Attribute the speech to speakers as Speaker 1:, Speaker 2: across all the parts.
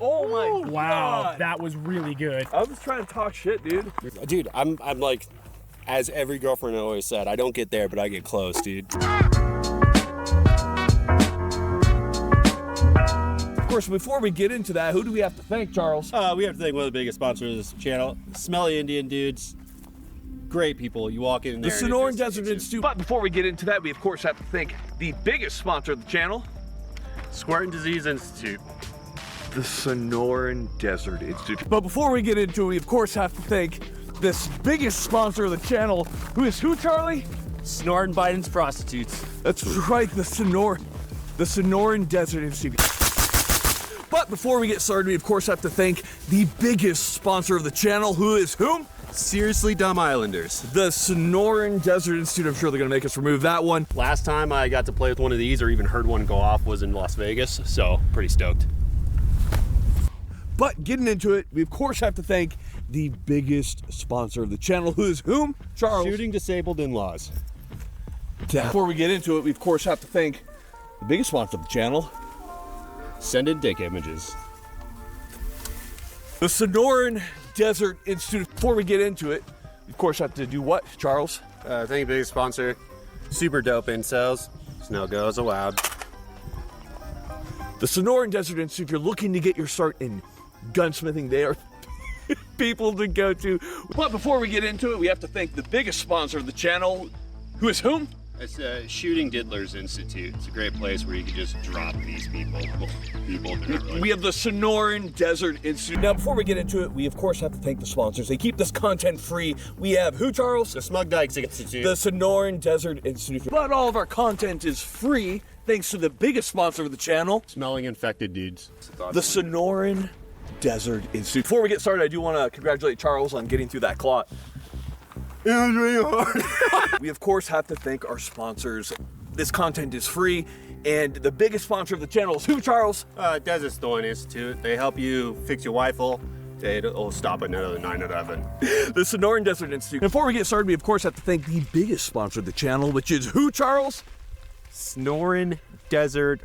Speaker 1: Oh my
Speaker 2: Wow,
Speaker 1: God.
Speaker 2: that was really good.
Speaker 1: I was trying to talk shit, dude.
Speaker 3: Dude, I'm like, as every girlfriend always said, I don't get there, but I get close, dude.
Speaker 1: Of course, before we get into that, who do we have to thank, Charles?
Speaker 3: We have to thank one of the biggest sponsors of this channel, Smelly Indian Dudes. Great people. You walk in
Speaker 1: The
Speaker 3: there.
Speaker 1: Sonoran Desert Institute. But before we get into that, we of course have to thank the biggest sponsor of the channel,
Speaker 3: Squirt and Disease Institute.
Speaker 1: the Sonoran Desert Institute. But before we get into it, we of course have to thank this biggest sponsor of the channel, who is who, Charlie?
Speaker 3: Snorting Biden's prostitutes.
Speaker 1: That's right, the Sonoran Desert Institute. But before we get started, we of course have to thank the biggest sponsor of the channel, who is whom?
Speaker 3: Seriously Dumb Islanders.
Speaker 1: The Sonoran Desert Institute. I'm sure they're gonna make us remove that one.
Speaker 3: Last time I got to play with one of these or even heard one go off was in Las Vegas, so pretty stoked.
Speaker 1: But getting into it, we of course have to thank the biggest sponsor of the channel, who is whom? Charles.
Speaker 3: Shooting disabled in-laws.
Speaker 1: Before we get into it, we of course have to thank the biggest sponsor of the channel,
Speaker 3: Send in dick images.
Speaker 1: the Sonoran Desert Institute. Before we get into it, we of course have to do what, Charles?
Speaker 3: Thank you, biggest sponsor. Super dope incels. Snow goes allowed.
Speaker 1: The Sonoran Desert Institute. If you're looking to get your start in gunsmithing, they are people to go to. But before we get into it, we have to thank the biggest sponsor of the channel, who is whom?
Speaker 3: It's Shooting Diddlers Institute. It's a great place where you can just drop these people.
Speaker 1: We have the Sonoran Desert Institute. Now, before we get into it, we of course have to thank the sponsors. They keep this content free. We have who, Charles?
Speaker 3: The Smug Dykes Institute.
Speaker 1: The Sonoran Desert Institute. But all of our content is free thanks to the biggest sponsor of the channel,
Speaker 3: Smelling infected dudes.
Speaker 1: the Sonoran Desert Institute. Before we get started, I do want to congratulate Charles on getting through that clot.
Speaker 3: It was really hard.
Speaker 1: We of course have to thank our sponsors. This content is free, and the biggest sponsor of the channel is who, Charles?
Speaker 3: Desert Storm Institute. They help you fix your rifle. It'll stop another 9/11.
Speaker 1: The Sonoran Desert Institute. Before we get started, we of course have to thank the biggest sponsor of the channel, which is who, Charles?
Speaker 3: Snoring Desert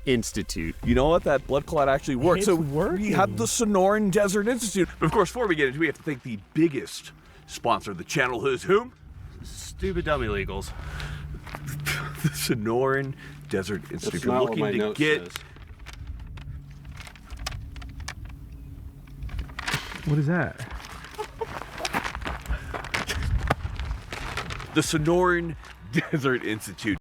Speaker 3: Institute.
Speaker 1: You know what? That blood clot actually works.
Speaker 2: It's
Speaker 1: So
Speaker 2: working.
Speaker 1: we have the Sonoran Desert Institute. But of course, before we get into it, we have to thank the biggest sponsor of the channel, who is whom?
Speaker 3: Stupid dumb illegals.
Speaker 1: The Sonoran Desert Institute. If you're
Speaker 3: not what
Speaker 1: looking
Speaker 3: my
Speaker 1: to
Speaker 3: note
Speaker 1: get
Speaker 3: says.
Speaker 2: What is that?
Speaker 1: the Sonoran Desert Institute.